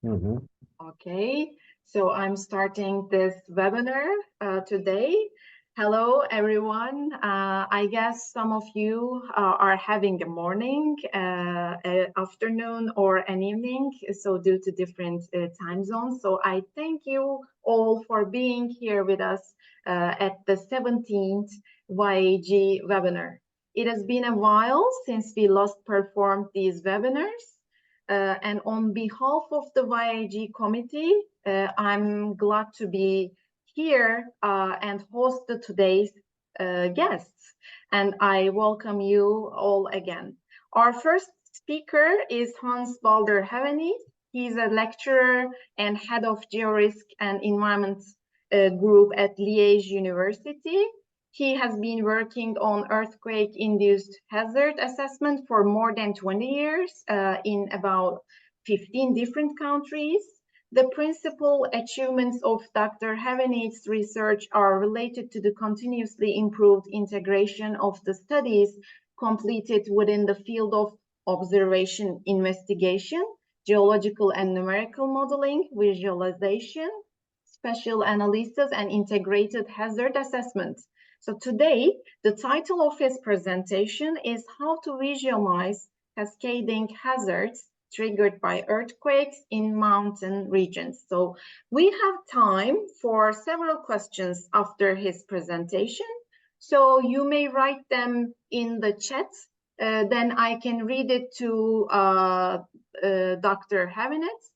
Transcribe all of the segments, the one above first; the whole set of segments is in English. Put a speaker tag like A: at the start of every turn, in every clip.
A: Mm-hmm.
B: Okay, so I'm starting this webinar today. Hello, everyone. I guess some of you are having a morning, afternoon, or an evening, so due to different time zones. So I thank you all for being here with us at the 17th YAEG webinar. It has been a while since we last performed these webinars. And on behalf of the YAEG committee, I'm glad to be here and host today's guests. And I welcome you all again. Our first speaker is Hans Balder Havenith. He's a lecturer and head of Georisk and Environment group at Liège University. He has been working on earthquake-induced hazard assessment for more than 20 years in about 15 different countries. The principal achievements of Dr. Havenith's research are related to the continuously improved integration of the studies completed within the field of observation investigation, geological and numerical modeling, visualization, spatial analysis, and integrated hazard assessment. So today, the title of his presentation is How to Visualize Cascading Hazards Triggered by Earthquakes in Mountain Regions. So we have time for several questions after his presentation. So you may write them in the chat. Then I can read it to Dr. Havenith.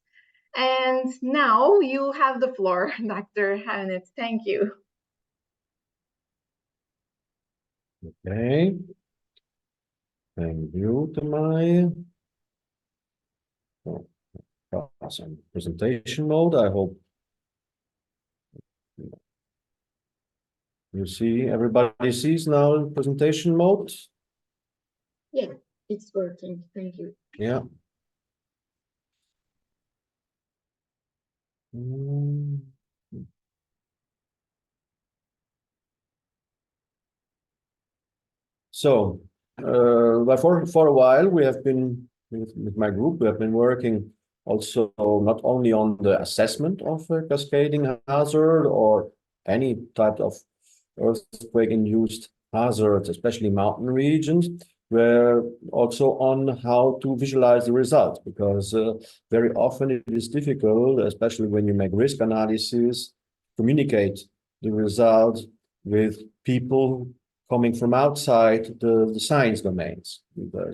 B: And now you have the floor, Dr. Havenith. Thank you.
A: Okay. Thank you, Tamai. Awesome. Presentation mode. I hope you see, everybody sees now presentation mode.
B: Yeah, it's working. Thank you.
A: Yeah. So, for a while, we have been, with my group, we have been working also not only on the assessment of a cascading hazard or any type of earthquake-induced hazards, especially mountain regions, where also on how to visualize the results, because very often it is difficult, especially when you make risk analysis, communicate the results with people coming from outside the science domains.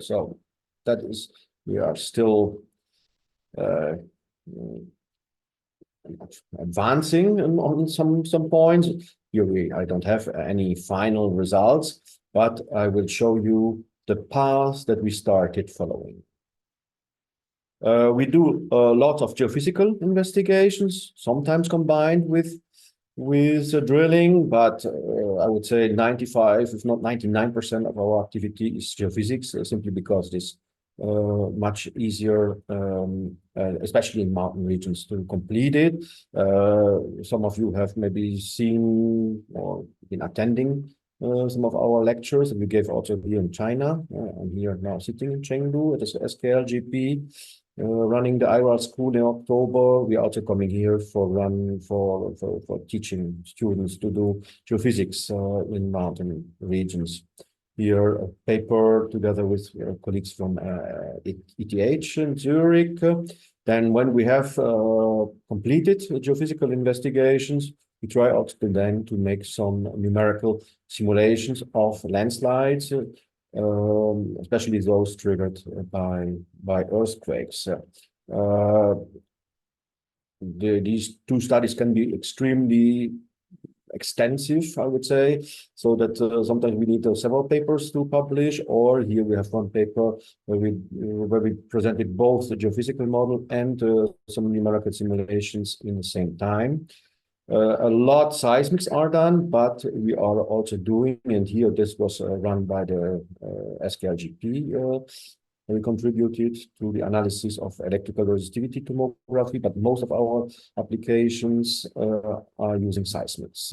A: So that is, we are still advancing on some points. Here I don't have any final results, but I will show you the path that we started following. We do a lot of geophysical investigations, sometimes combined with drilling, but I would say 95, if not 99% of our activity is geophysics, simply because it is much easier, especially in mountain regions, to complete it. Some of you have maybe seen or been attending some of our lectures that we gave also here in China. I'm here now sitting in Chengdu at the SKLGP. Running the IRAL school in October. We are also coming here for teaching students to do geophysics in mountain regions. Here, a paper together with colleagues from ETH in Zurich. Then when we have completed geophysical investigations, we try also then to make some numerical simulations of landslides, especially those triggered by earthquakes. These two studies can be extremely extensive, I would say, so that sometimes we need several papers to publish, or here we have one paper where we presented both the geophysical model and some numerical simulations in the same time. A lot seismics are done, but we are also doing, and here this was run by the SKLGP. We contributed to the analysis of electrical resistivity tomography, but most of our applications are using seismics.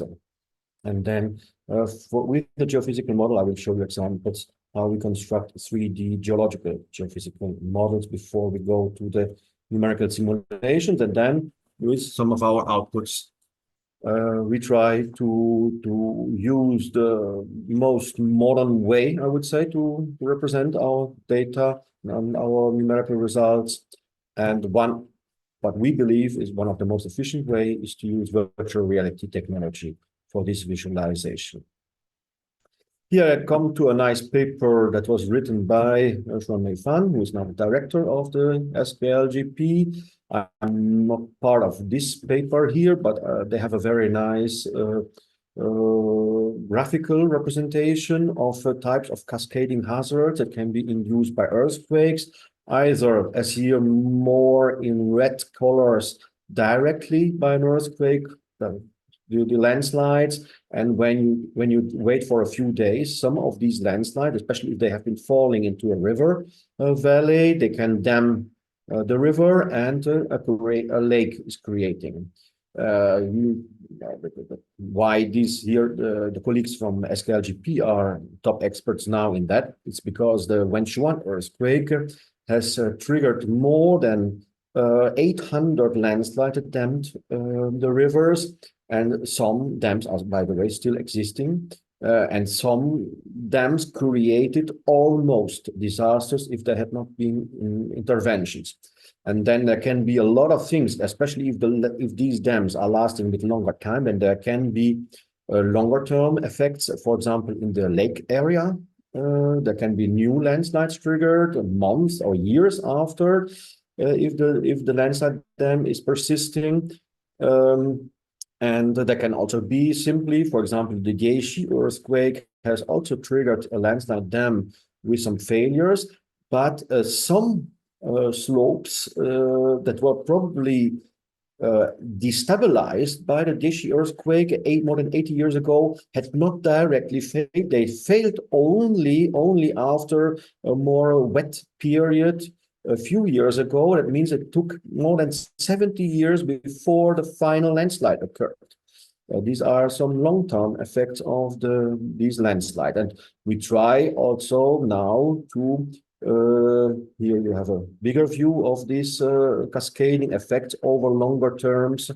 A: And then with the geophysical model, I will show you examples how we construct 3D geological geophysical models before we go to the numerical simulations, and then with some of our outputs, we try to use the most modern way, I would say, to represent our data and our numerical results. And what we believe is one of the most efficient way is to use virtual reality technology for this visualization. Here I come to a nice paper that was written by Jean Fan, who is now the director of the SKLGP. I'm not part of this paper here, but they have a very nice graphical representation of types of cascading hazards that can be induced by earthquakes, either as here more in red colors directly by an earthquake, the landslides, and when you wait for a few days, some of these landslides, especially if they have been falling into a river valley, they can dam the river, and a lake is creating. Why these here, the colleagues from SKLGP are top experts now in that, it's because the Wenchuan earthquake has triggered more than 800 landslides that dammed the rivers, and some dams are, by the way, still existing. And some dams created almost disasters if there had not been interventions. And then there can be a lot of things, especially if these dams are lasting a bit longer time, and there can be longer term effects. For example, in the lake area, there can be new landslides triggered months or years after, if the landslide dam is persisting. And there can also be simply, for example, the Geishi earthquake has also triggered a landslide dam with some failures, but some slopes that were probably destabilized by the Geishi earthquake more than 80 years ago had not directly failed. They failed only after a more wet period a few years ago. That means it took more than 70 years before the final landslide occurred. These are some long-term effects of these landslides. And we try also now to, here you have a bigger view of these cascading effects over longer terms,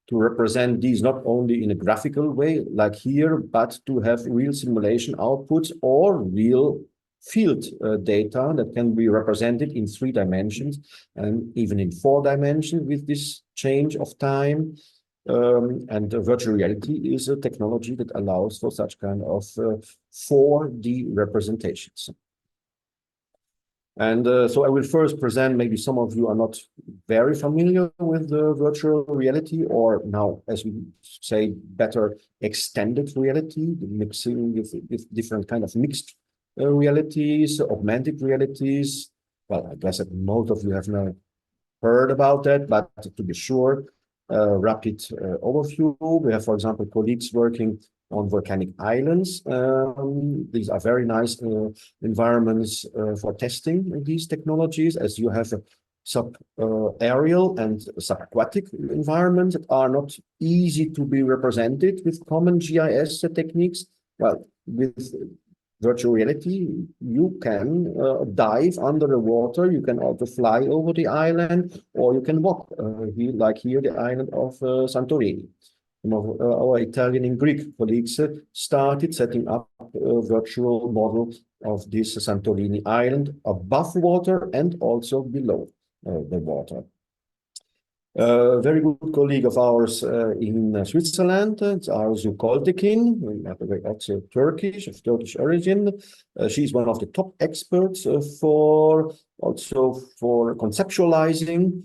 A: to represent these not only in a graphical way like here, but to have real simulation outputs or real field data that can be represented in 3 dimensions and even in 4 dimensions with this change of time. And virtual reality is a technology that allows for such kind of 4D representations. And so I will first present, maybe some of you are not very familiar with the virtual reality, or now, as we say, better extended reality, the mixing with different kind of mixed realities, augmented realities. Well, I guess that most of you have now heard about that, but to be sure, rapid overview. We have, for example, colleagues working on volcanic islands. These are very nice environments for testing these technologies, as you have sub-aerial and subaquatic environments that are not easy to be represented with common GIS techniques. Well, with virtual reality, you can dive under the water, you can also fly over the island, or you can walk, like here, the island of Santorini. Some of our Italian and Greek colleagues started setting up a virtual model of this Santorini island above water and also below the water. A very good colleague of ours in Switzerland, it's Arzu Koltekin, also Turkish, of Turkish origin. She's one of the top experts for conceptualizing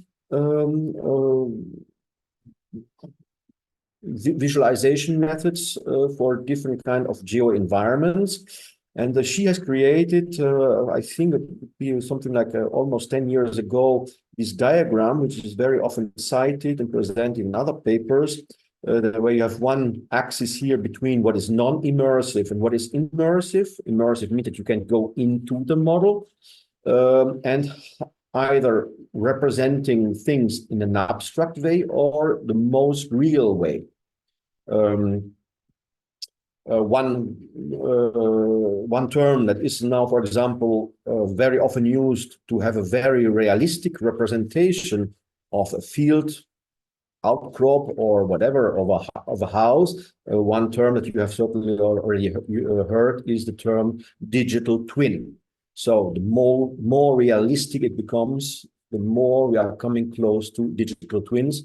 A: visualization methods for different kind of geo environments. And she has created, I think it would be something like almost 10 years ago, this diagram, which is very often cited and presented in other papers, where you have one axis here between what is non-immersive and what is immersive. Immersive means that you can go into the model, and either representing things in an abstract way or the most real way. One term that is now, for example, very often used to have a very realistic representation of a field outcrop or whatever of a house. One term that you have certainly already heard is the term digital twin. So the more realistic it becomes, the more we are coming close to digital twins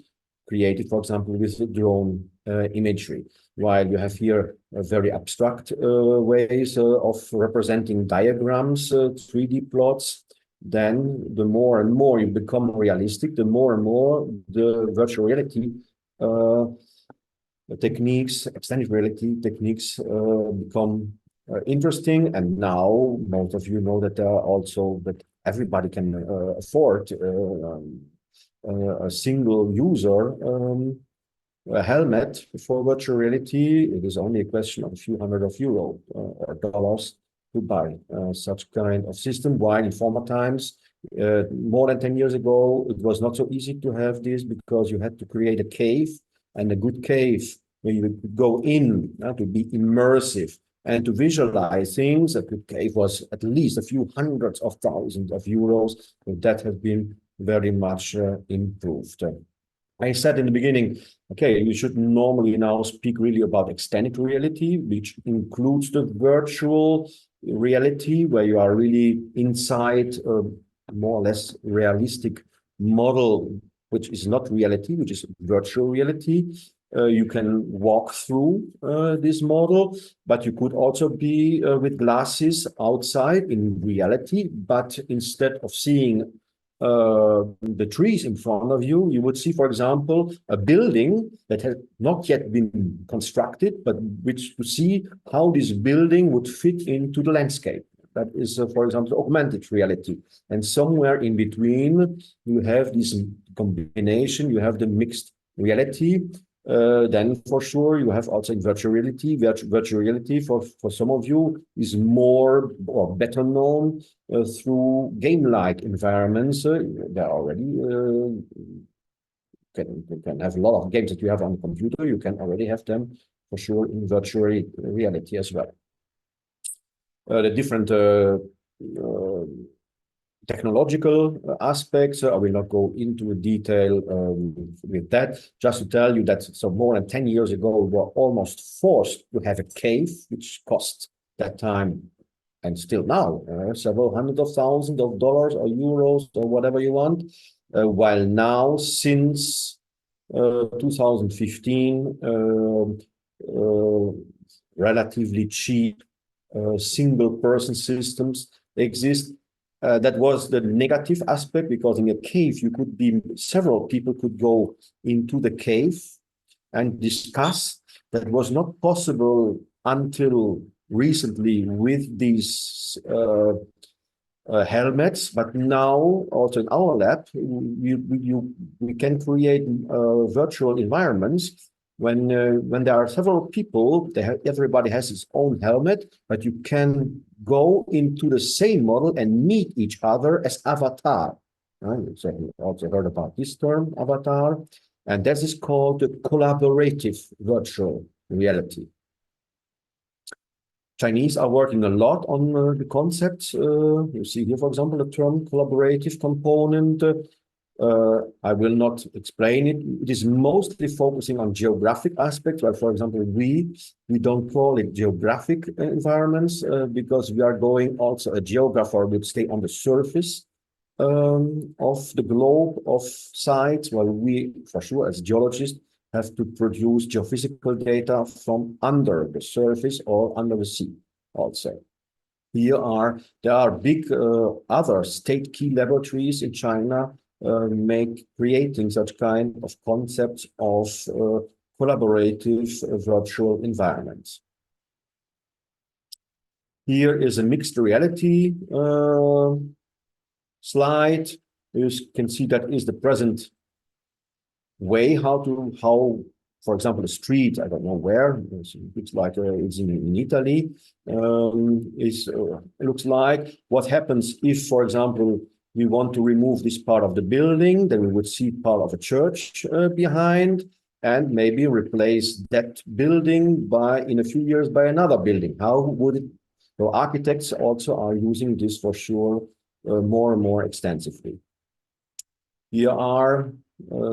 A: created, for example, with drone imagery. While you have here very abstract ways of representing diagrams, 3D plots, then the more and more you become realistic, the more and more the virtual reality techniques, extended reality techniques become interesting. And now most of you know that there are also that everybody can afford a single user a helmet for virtual reality. It is only a question of a few hundred of euro or dollars to buy such kind of system. While in former times, more than 10 years ago, it was not so easy to have this because you had to create a cave, and a good cave where you could go in to be immersive and to visualize things. A good cave was at least a few hundreds of thousands of euros. That has been very much improved. I said in the beginning, okay, we should normally now speak really about extended reality, which includes the virtual reality, where you are really inside a more or less realistic model, which is not reality, which is virtual reality. You can walk through this model, but you could also be with glasses outside in reality, but instead of seeing the trees in front of you, you would see, for example, a building that has not yet been constructed, but which to see how this building would fit into the landscape. That is, for example, augmented reality. And somewhere in between, you have this combination, you have the mixed reality. Then for sure, you have also in virtual reality. Virtual reality for some of you is more or better known through game-like environments. There already can have a lot of games that you have on the computer. You can already have them for sure in virtual reality as well. The different technological aspects. I will not go into detail with that. Just to tell you that so more than 10 years ago, we were almost forced to have a cave, which cost that time and still now several hundred of thousands of dollars or euros or whatever you want. While now, since 2015, relatively cheap single-person systems exist. That was the negative aspect, because in a cave you could be several people could go into the cave and discuss. That was not possible until recently with these helmets, but now also in our lab we can create virtual environments when there are several people. Everybody has his own helmet, but you can go into the same model and meet each other as avatar. So you also heard about this term, avatar, and that is called the collaborative virtual reality. Chinese are working a lot on the concepts. You see here, for example, the term collaborative component. I will not explain it. It is mostly focusing on geographic aspects. Like, for example, we don't call it geographic environments because we are going also a geographer would stay on the surface of the globe of sites, while we, for sure, as geologists, have to produce geophysical data from under the surface or under the sea also. There are big other state key laboratories in China creating such kind of concepts of collaborative virtual environments. Here is a mixed reality slide. You can see that is the present way how, for example, a street, I don't know where, it's like it's in Italy, looks like. What happens if, for example, we want to remove this part of the building, then we would see part of a church behind, and maybe replace that building in a few years by another building. How would it? So architects also are using this for sure more and more extensively. Here are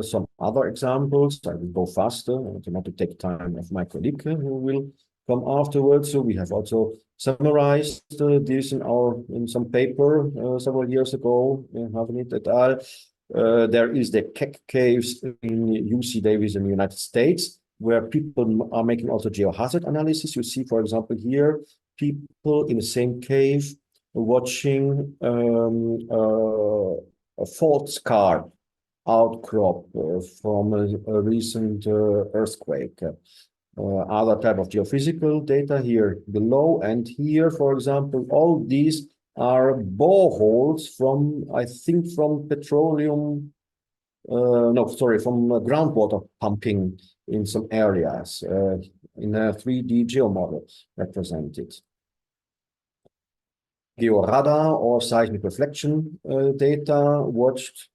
A: some other examples. I will go faster. I want not to take time of my colleague who will come afterwards. So we have also summarized this in some paper several years ago in Havenith et al. There is the Keck caves in UC Davis in the United States, where people are making also geohazard analysis. You see, for example, here, people in the same cave watching a fault scar outcrop from a recent earthquake. Other type of geophysical data here below, and here, for example, all these are boreholes from, I think, from petroleum, no, sorry, from groundwater pumping in some areas in a 3D geomodel represented. Georadar or seismic reflection data watched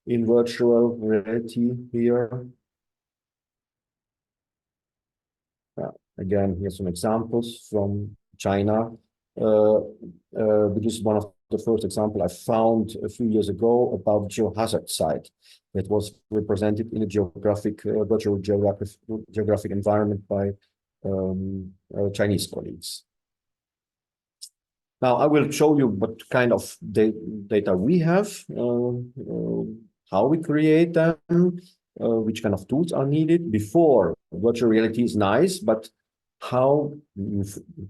A: in virtual reality here. Again, here's some examples from China. This is one of the first example I found a few years ago about geohazard site that was represented in a virtual geographic environment by Chinese colleagues. Now I will show you what kind of data we have, how we create them, which kind of tools are needed. Before, virtual reality is nice, but how,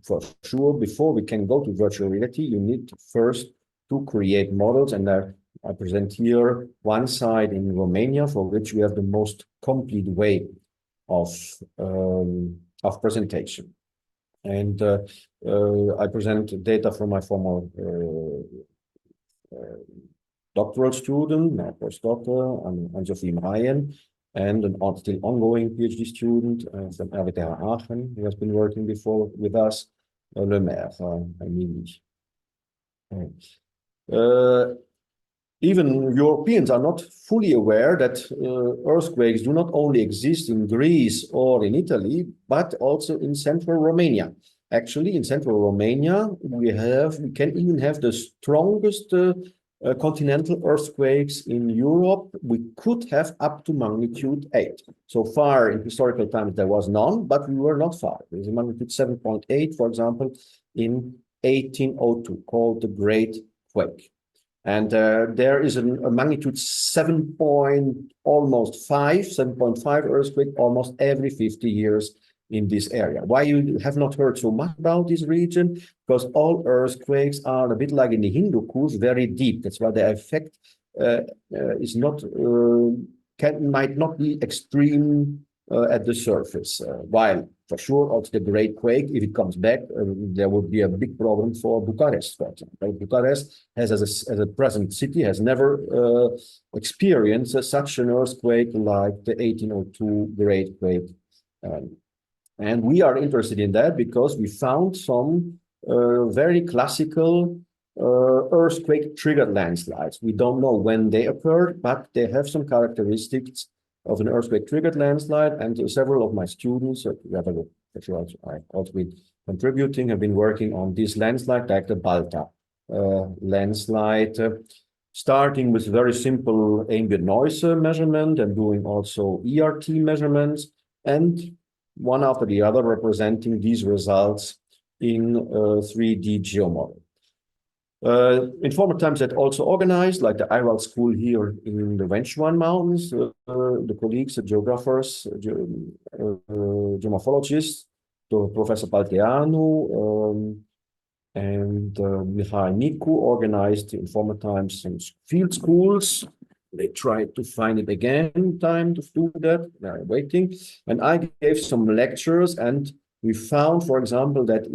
A: for sure, before we can go to virtual reality, you need first to create models. And I present here one site in Romania, for which we have the most complete way of presentation. And I present data from my former doctoral student, my postdoctor, and Sophie Ryan, and an still ongoing PhD student from RWTH Aachen, who has been working before with us, Le Maire, even Europeans are not fully aware that earthquakes do not only exist in Greece or in Italy, but also in central Romania. Actually, in central Romania, we can even have the strongest continental earthquakes in Europe. We could have up to magnitude 8. So far, in historical times, there was none, but we were not far. There is a magnitude 7.8, for example, in 1802, called the Great Quake. And there is a magnitude 7.5 earthquake almost every 50 years in this area. Why you have not heard so much about this region? Because all earthquakes are a bit like in the Hindu Kush, very deep. That's why the effect is not might not be extreme at the surface. While for sure, also the Great Quake, if it comes back, there would be a big problem for Bucharest, for example. Bucharest has, as a present city, has never experienced such an earthquake like the 1802 Great Quake. And we are interested in that because we found some very classical earthquake-triggered landslides. We don't know when they occurred, but they have some characteristics of an earthquake-triggered landslide. And several of my students, I also been contributing, have been working on this landslide, like the Balta landslide, starting with very simple ambient noise measurement and doing also ERT measurements, and one after the other representing these results in 3D geomodel. In former times, that also organized, like the IRAL school here in the Wenchuan Mountains, the colleagues, the geographers, geomorphologists, Professor Palteanu and Mihail Niku organized in former times some field schools. They tried to find it again, time to do that. They're waiting. And I gave some lectures, and we found, for example, that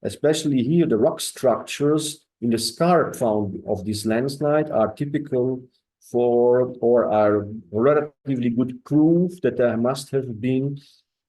A: especially here, the rock structures in the scarp found of this landslide are typical for, or are relatively good proof that there must have been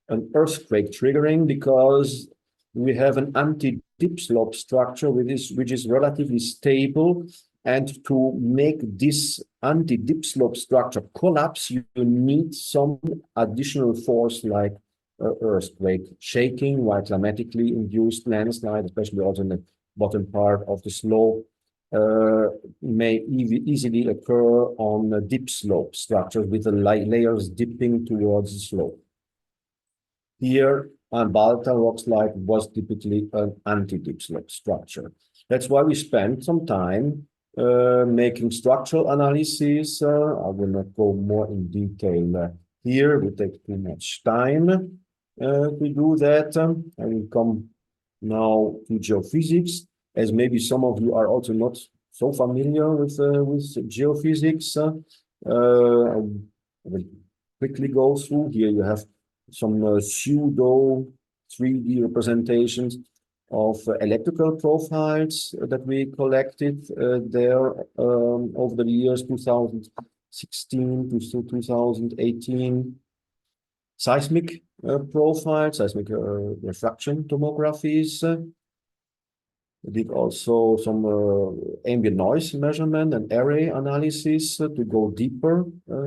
A: an earthquake triggering, because we have an anti-dip slope structure which is relatively stable. And to make this anti-dip slope structure collapse, you need some additional force like earthquake shaking, while climatically induced landslide, especially also in the bottom part of the slope, may easily occur on dip slope structures with the layers dipping towards the slope. Here, a Balta rock slide was typically an anti-dip slope structure. That's why we spent some time making structural analysis. I will not go more in detail here. We take too much time to do that. I will come now to geophysics, as maybe some of you are also not so familiar with geophysics. I will quickly go through. Here you have some pseudo 3D representations of electrical profiles that we collected there over the years 2016 to 2018. Seismic profiles, seismic refraction tomographies. We did also some ambient noise measurement and array analysis to go deeper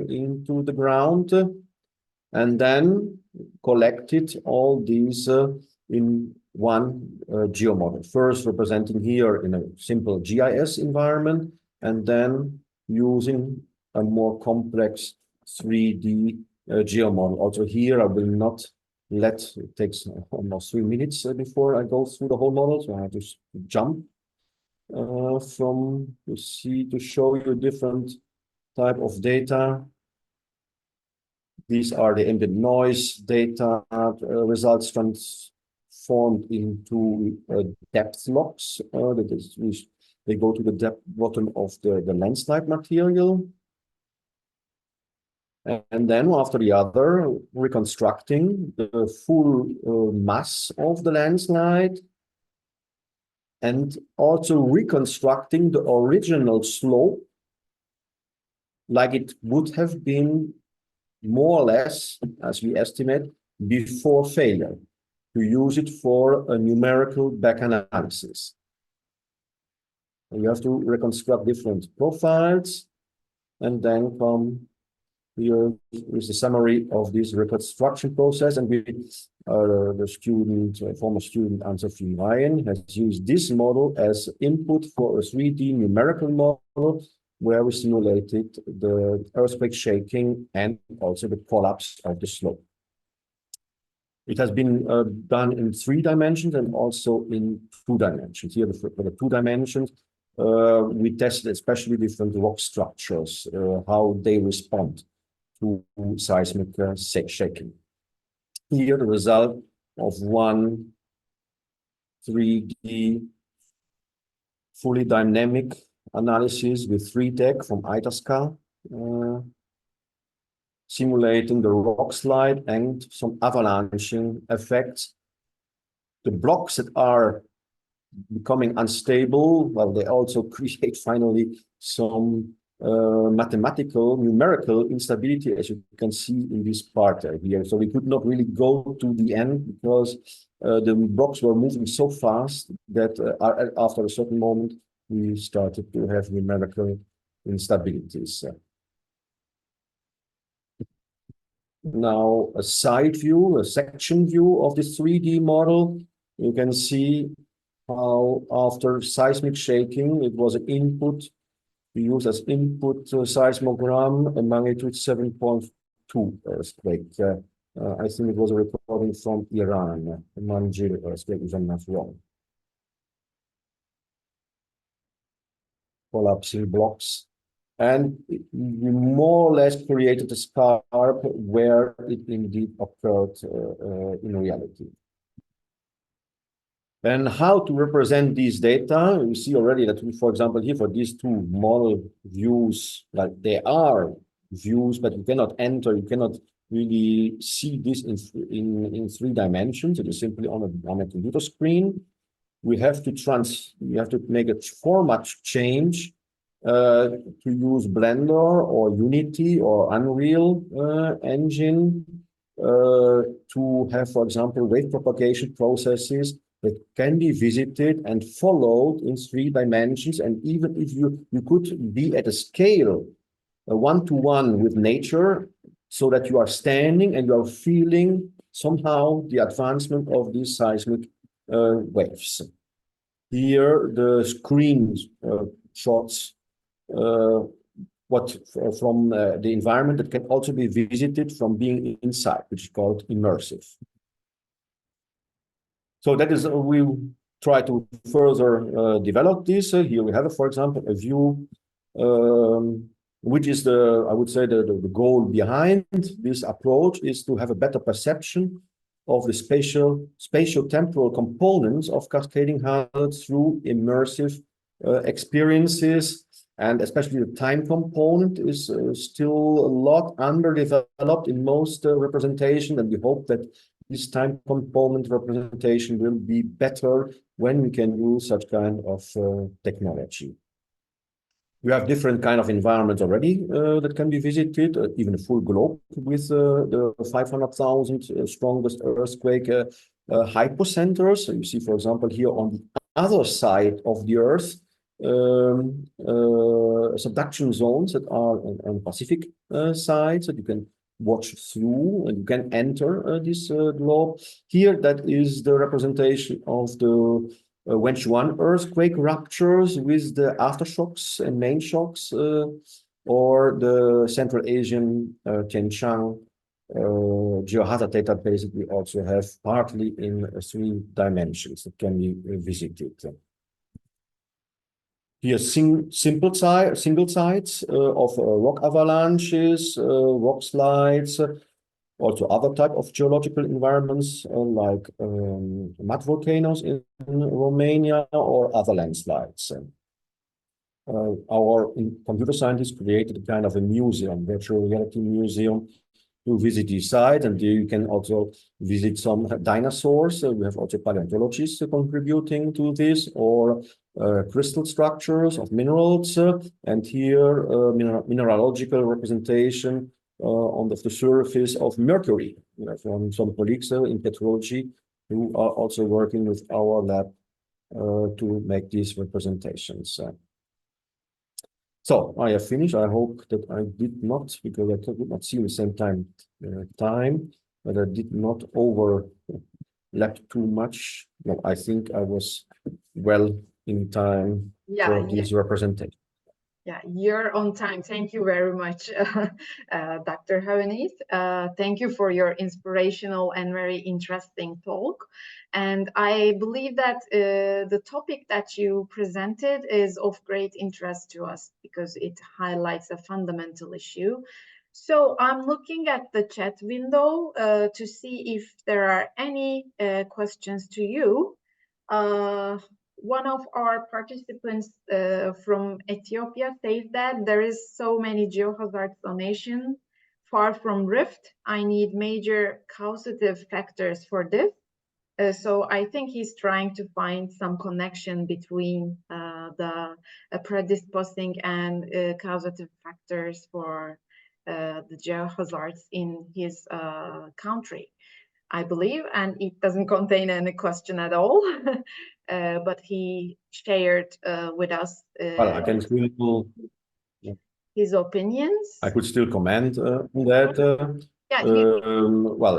A: into the ground, and then collected all these in one geomodel. First representing here in a simple GIS environment, and then using a more complex 3D geomodel. Also here, I will not let, it takes almost 3 minutes before I go through the whole model, so I have to jump from to show you different type of data. These are the ambient noise data results transformed into depth logs. That is, they go to the depth bottom of the landslide material. And then after the other, reconstructing the full mass of the landslide, and also reconstructing the original slope like it would have been more or less, as we estimate, before failure, to use it for a numerical back analysis. And you have to reconstruct different profiles, and then come here is the summary of this reconstruction process. And we, the student, former student Anne-Sophie Ryan, has used this model as input for a 3D numerical model, where we simulated the earthquake shaking and also the collapse of the slope. It has been done in 3 dimensions and also in 2 dimensions. Here, for the 2 dimensions, we tested especially different rock structures, how they respond to seismic shaking. Here, the result of one 3D fully dynamic analysis with 3DEC from Itasca, simulating the rock slide and some avalanching effects. The blocks that are becoming unstable, well, they also create finally some mathematical, numerical instability, as you can see in this part here. So we could not really go to the end because the blocks were moving so fast that after a certain moment, we started to have numerical instabilities. Now, a side view, a section view of this 3D model, you can see how after seismic shaking, it was an input, we use as input seismogram a magnitude 7.2 earthquake. I think it was a recording from Iran, a Manjir earthquake, if I'm not wrong. Collapsing blocks, and we more or less created a scarp where it indeed occurred in reality. And how to represent these data? You see already that, for example, here for these 2 model views, like they are views, but you cannot enter, you cannot really see this in 3 dimensions. It is simply on a computer screen. We have to make a format change to use Blender or Unity or Unreal Engine to have, for example, wave propagation processes that can be visited and followed in 3 dimensions. And even if you could be at a scale, a 1-to-1 with nature, so that you are standing and you are feeling somehow the advancement of these seismic waves. Here, the screen snapshots from the environment that can also be visited from being inside, which is called immersive. So that is, we try to further develop this. Here we have, for example, a view, which is I would say the goal behind this approach is to have a better perception of the spatial temporal components of cascading hazards through immersive experiences. And especially the time component is still a lot underdeveloped in most representation, and we hope that this time component representation will be better when we can use such kind of technology. We have different kind of environments already that can be visited, even a full globe with the 500,000 strongest earthquake hypocenters. So you see, for example, here on the other side of the Earth, subduction zones that are on Pacific side, that you can watch through and you can enter this globe. Here, that is the representation of the Wenchuan earthquake ruptures with the aftershocks and main shocks, or the Central Asian Tianchang geohazard data base that we also have partly in 3 dimensions that can be visited. Here, single sites of rock avalanches, rock slides, also other type of geological environments like mud volcanoes in Romania or other landslides. Our computer scientists created a kind of a museum, virtual reality museum, to visit these sites, and you can also visit some dinosaurs. We have also paleontologists contributing to this, or crystal structures of minerals, and here mineralogical representation on the surface of mercury, from some colleagues in petrology who are also working with our lab to make these representations. So I have finished. I hope that I did not, because I could not see at the same time, but I did not overlap too much. No, I think I was well in time for this representation.
B: Yeah, you're on time. Thank you very much, Dr. Havenith. Thank you for your inspirational and very interesting talk. And I believe that the topic that you presented is of great interest to us because it highlights a fundamental issue. So I'm looking at the chat window to see if there are any questions to you. One of our participants from Ethiopia says that there is so many geohazard zonation far from rift. I need major causative factors for this. So I think he's trying to find some connection between the predisposing and causative factors for the geohazards in his country, I believe, and it doesn't contain any question at all. But he shared with us
A: well, I can still,
B: his opinions.
A: I could still comment on that. Well,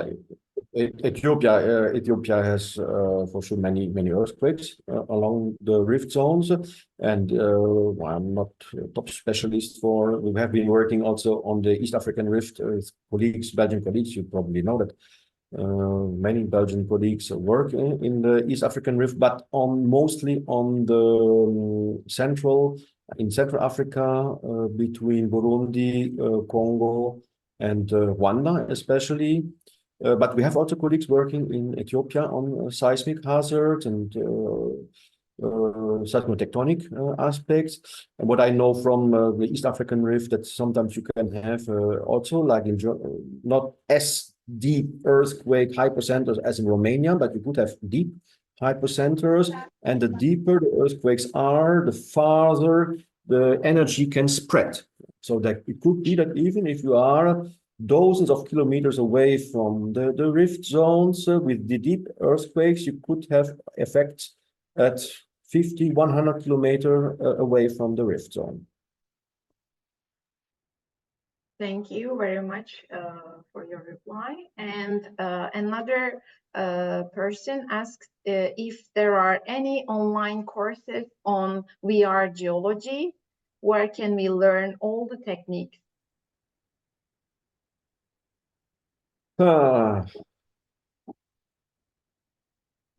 A: Ethiopia has for sure many earthquakes along the rift zones, and well, I'm not a top specialist for. We have been working also on the East African rift with colleagues, Belgian colleagues. You probably know that. Many Belgian colleagues work in the East African rift, but mostly on the Central Africa, between Burundi, Congo, and Rwanda especially. But we have also colleagues working in Ethiopia on seismic hazards and seismotectonic aspects. And what I know from the East African rift, that sometimes you can have also, like in not as deep earthquake hypocenters as in Romania, but you could have deep hypocenters, and the deeper the earthquakes are, the farther the energy can spread. So that it could be that even if you are dozens of kilometers away from the rift zones with the deep earthquakes, you could have effects at 50, 100 kilometers away from the rift zone.
B: Thank you very much for your reply. And another person asks if there are any online courses on VR geology. Where can we learn all the techniques?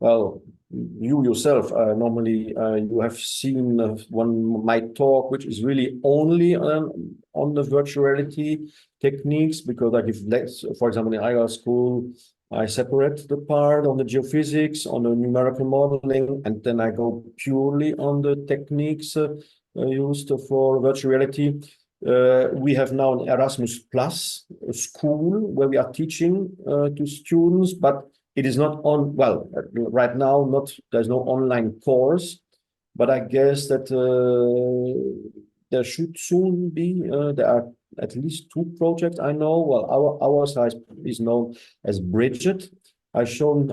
A: Well, you yourself, normally you have seen one my talk, which is really only on the virtual reality techniques, because I give less, for example, in IR school, I separate the part on the geophysics, on the numerical modeling, and then I go purely on the techniques used for virtual reality. We have now an Erasmus Plus school where we are teaching to students, but it is not on, well, right now, there's no online course, but I guess that there should soon be, there are at least 2 projects I know. Well, our side is known as Bridget. I've shown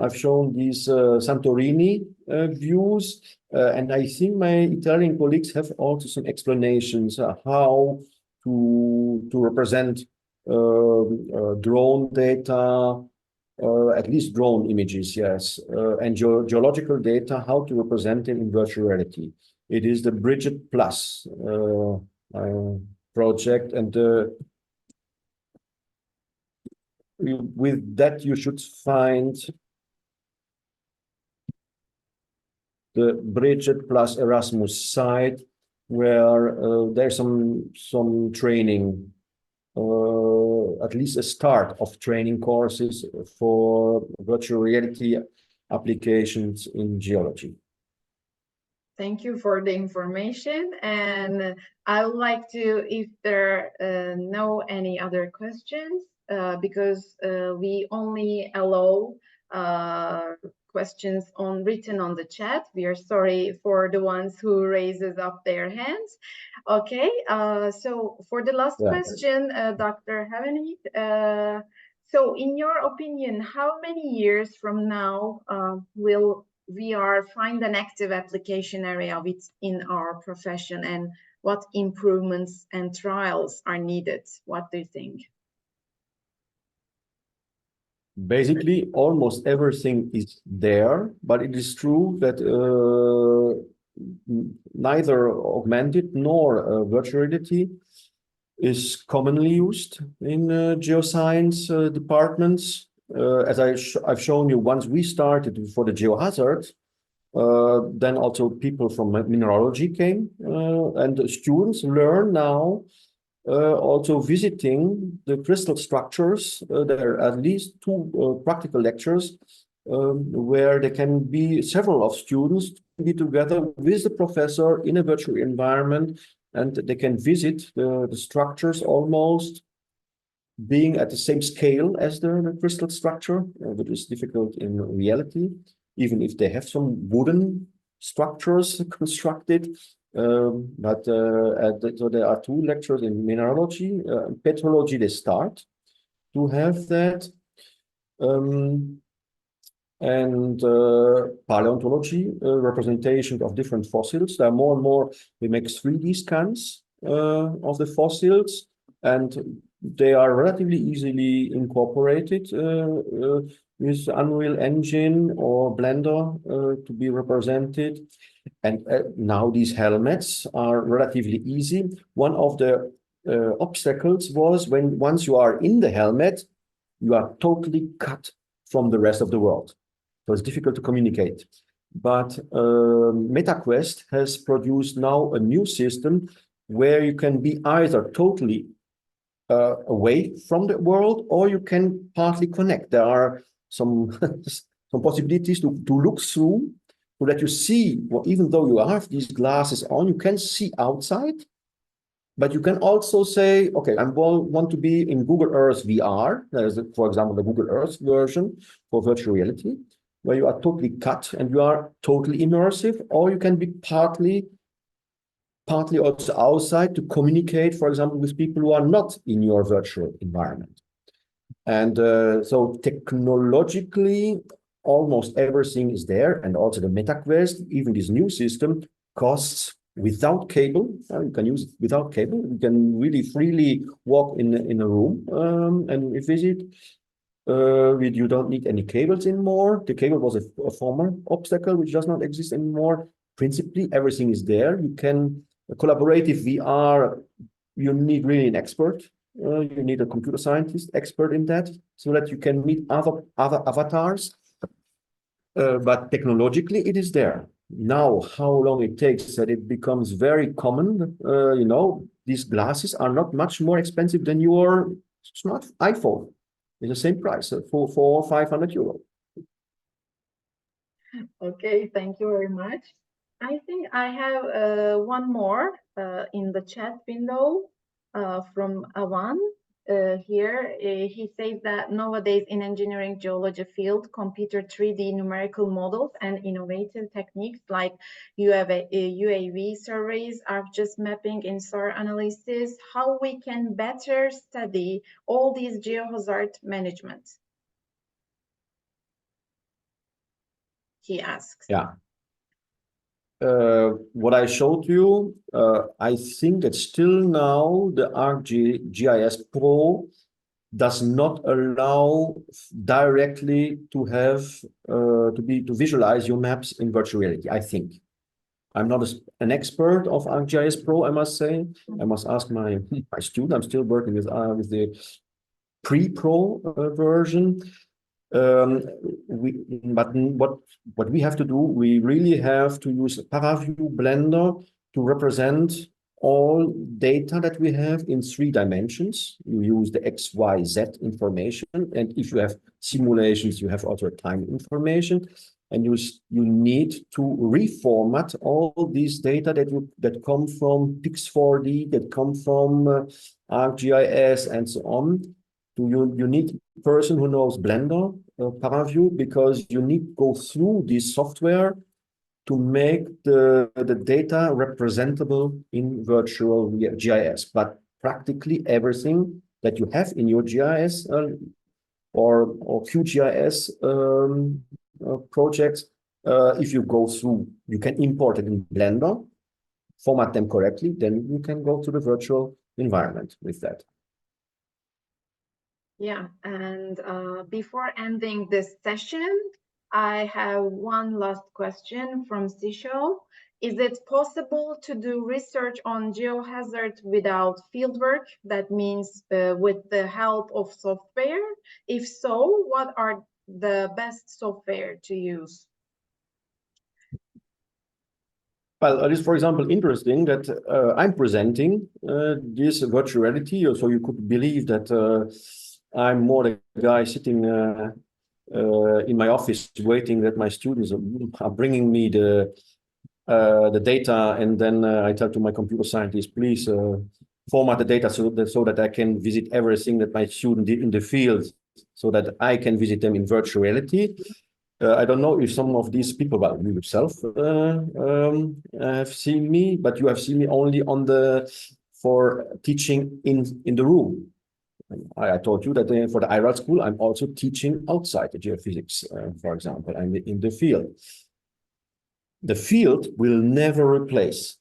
A: these Santorini views, and I think my Italian colleagues have also some explanations how to represent drone data, at least drone images, yes, and geological data, how to represent it in virtual reality. It is the Bridget Plus project, and with that you should find the Bridget Plus Erasmus site, where there's some training, at least a start of training courses for virtual reality applications in geology.
B: Thank you for the information, and I would like to, if there no any other questions, because we only allow questions written on the chat. We are sorry for the ones who raises up their hands. Okay, so for the last question, Dr. Havenith, so in your opinion, how many years from now will VR find an active application area within our profession, and what improvements and trials are needed? What do you think?
A: Basically, almost everything is there, but it is true that neither augmented nor virtual reality is commonly used in geoscience departments. As I've shown you, once we started for the geohazard, then also people from mineralogy came, and the students learn now also visiting the crystal structures. There are at least 2 practical lectures where there can be several of students be together with the professor in a virtual environment, and they can visit the structures almost being at the same scale as the crystal structure, which is difficult in reality, even if they have some wooden structures constructed. So there are 2 lectures in mineralogy. Petrology, they start to have that. And paleontology, representation of different fossils. There are more and more, we make 3D scans of the fossils, and they are relatively easily incorporated with Unreal Engine or Blender to be represented. And now these helmets are relatively easy. One of the obstacles was once you are in the helmet, you are totally cut from the rest of the world. So it's difficult to communicate. But MetaQuest has produced now a new system where you can be either totally away from the world, or you can partly connect. There are some some possibilities to look through, so that you see, well, even though you have these glasses on, you can see outside. But you can also say, okay, I want to be in Google Earth VR. There's, for example, the Google Earth version for virtual reality, where you are totally cut and you are totally immersive, or you can be partly also outside to communicate, for example, with people who are not in your virtual environment. And so technologically, almost everything is there. And also the MetaQuest, even this new system, costs without cable. You can use it without cable. You can really freely walk in a room and visit. You don't need any cables anymore. The cable was a former obstacle which does not exist anymore. Principally, everything is there. You can collaborative VR. You need really an expert. You need a computer scientist expert in that, so that you can meet other avatars. But technologically, it is there. Now, how long it takes that it becomes very common, these glasses are not much more expensive than your smart iPhone. It's the same price, for 400 or 500 euro.
B: Okay, thank you very much. I think I have one more in the chat window from Avan. Here, he says that nowadays in engineering geology field, computer 3D numerical models and innovative techniques like UAV surveys, ArcGIS mapping, InSAR analysis, how we can better study all these geohazard management, he asks.
A: Yeah. What I showed you, I think that still now the ArcGIS Pro does not allow directly to have to visualize your maps in virtual reality. I think I'm not an expert of ArcGIS Pro, I must say. I must ask my student. I'm still working with the pre-pro version. But what we have to do, we really have to use ParaView Blender to represent all data that we have in 3 dimensions. You use the X, Y, Z information, and if you have simulations, you have also time information, and you need to reformat all these data that come from Pix4D, that come from ArcGIS, and so on. You need a person who knows Blender, ParaView, because you need to go through this software to make the data representable in virtual GIS. But practically everything that you have in your GIS or QGIS projects, if you go through, you can import it in Blender, format them correctly, then you can go to the virtual environment with that.
B: Yeah, and before ending this session, I have one last question from Sisho. Is it possible to do research on geohazard without fieldwork? That means with the help of software? If so, what are the best software to use?
A: Well, it is, for example, interesting that I'm presenting this virtual reality, so you could believe that I'm more the guy sitting in my office waiting that my students are bringing me the data, and then I tell to my computer scientist, please format the data so that I can visit everything that my student did in the field, so that I can visit them in virtual reality. I don't know if some of these people, well, you yourself have seen me, but you have seen me only for teaching in the room. I told you that for the IRAD school, I'm also teaching outside the geophysics, for example, and in the field. The field will never replace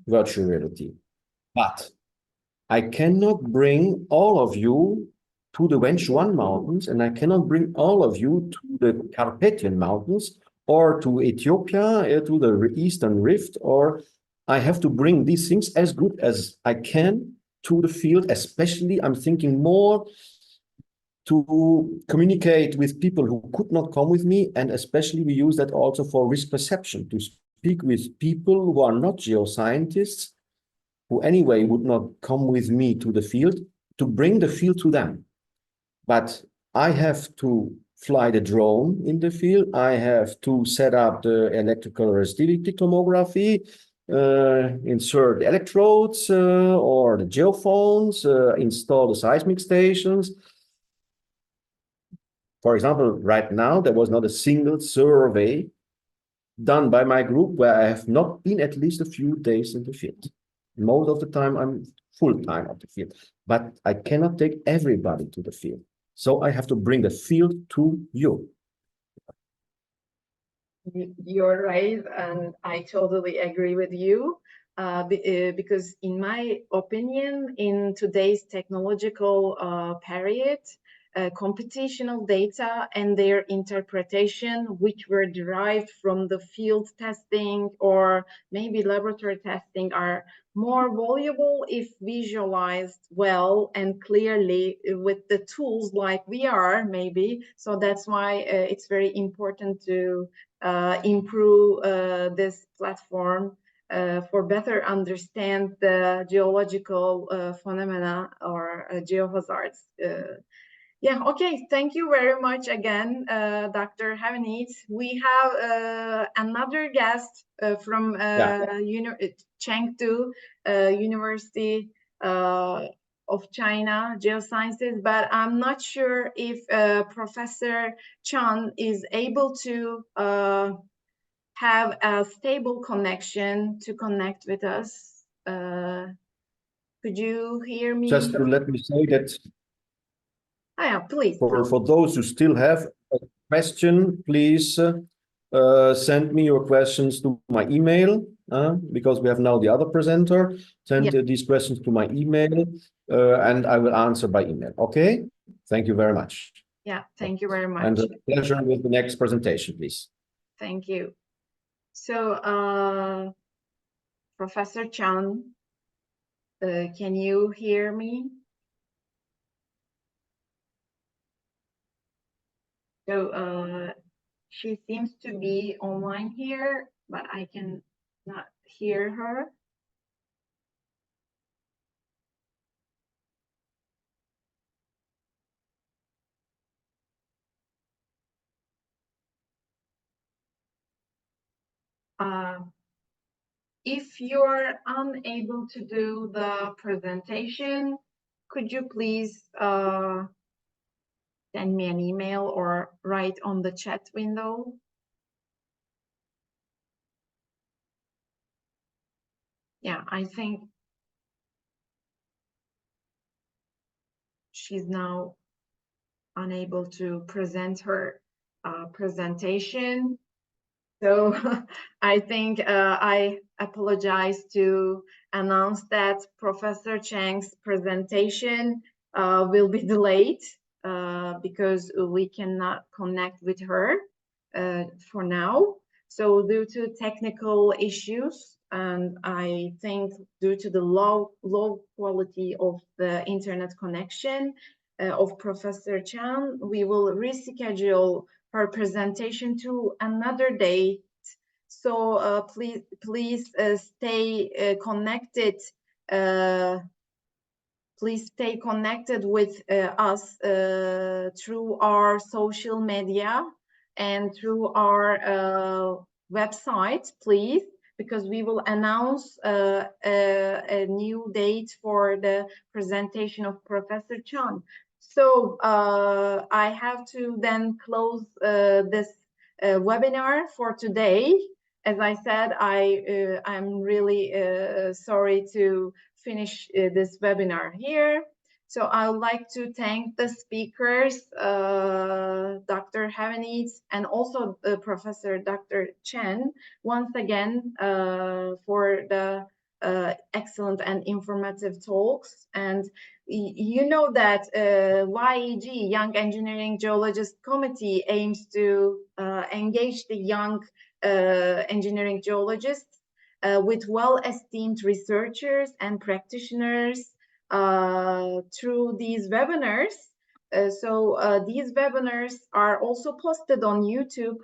A: virtual reality, but I cannot bring all of you to the Wenchuan Mountains, and I cannot bring all of you to the Carpathian Mountains or to Ethiopia, to the Eastern Rift, or I have to bring these things as good as I can to the field. Especially, I'm thinking more to communicate with people who could not come with me, and especially we use that also for risk perception, to speak with people who are not geoscientists, who anyway would not come with me to the field, to bring the field to them. But I have to fly the drone in the field. I have to set up the electrical resistivity tomography, insert the electrodes or the geophones, install the seismic stations. For example, right now, there was not a single survey done by my group where I have not been at least a few days in the field. Most of the time, I'm full-time at the field, but I cannot take everybody to the field. So I have to bring the field to you.
B: You're right, and I totally agree with you. Because in my opinion, in today's technological period, computational data and their interpretation, which were derived from the field testing or maybe laboratory testing, are more valuable if visualized well and clearly with the tools like VR, maybe. So that's why it's very important to improve this platform for better understand the geological phenomena or geohazards. Yeah, okay. Thank you very much again, Dr. Havenith. We have another guest from Chengdu University of China, Geosciences, but I'm not sure if Professor Chan is able to have a stable connection to connect with us. Could you hear me?
A: Just to let me say that
B: yeah, please.
A: For those who still have a question, please send me your questions to my email, because we have now the other presenter. Send these questions to my email, and I will answer by email. Okay? Thank you very much.
B: Yeah, thank you very much.
A: And a pleasure with the next presentation, please.
B: Thank you. So, Professor Chan, can you hear me? So, she seems to be online here, but I can not hear her. If you're unable to do the presentation, could you please send me an email or write on the chat window? Yeah, I think she's now unable to present her presentation. So I think I apologize to announce that Professor Chang's presentation will be delayed because we cannot connect with her for now. So due to technical issues, and I think due to the low quality of the internet connection of Professor Chan, we will reschedule her presentation to another date. So please stay connected. Please stay connected with us through our social media and through our website, please, because we will announce a new date for the presentation of Professor Chan. So I have to then close this webinar for today. As I said, I'm really sorry to finish this webinar here. So I would like to thank the speakers, Dr. Havenith and also Professor Dr. Chen, once again for the excellent and informative talks. And you know that YEG, Young Engineering Geologists Committee, aims to engage the young engineering geologists with well-esteemed researchers and practitioners through these webinars. So these webinars are also posted on YouTube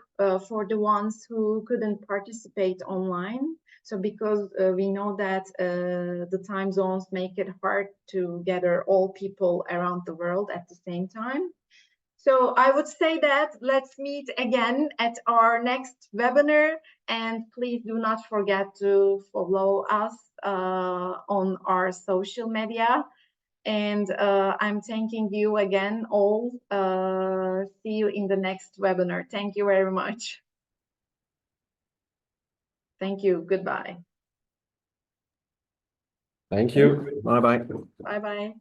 B: for the ones who couldn't participate online. So because we know that the time zones make it hard to gather all people around the world at the same time. So I would say that let's meet again at our next webinar, and please do not forget to follow us on our social media. And I'm thanking you again all. See you in the next webinar. Thank you very much. Thank you. Goodbye.
A: Thank you. Bye-bye.
B: Bye-bye.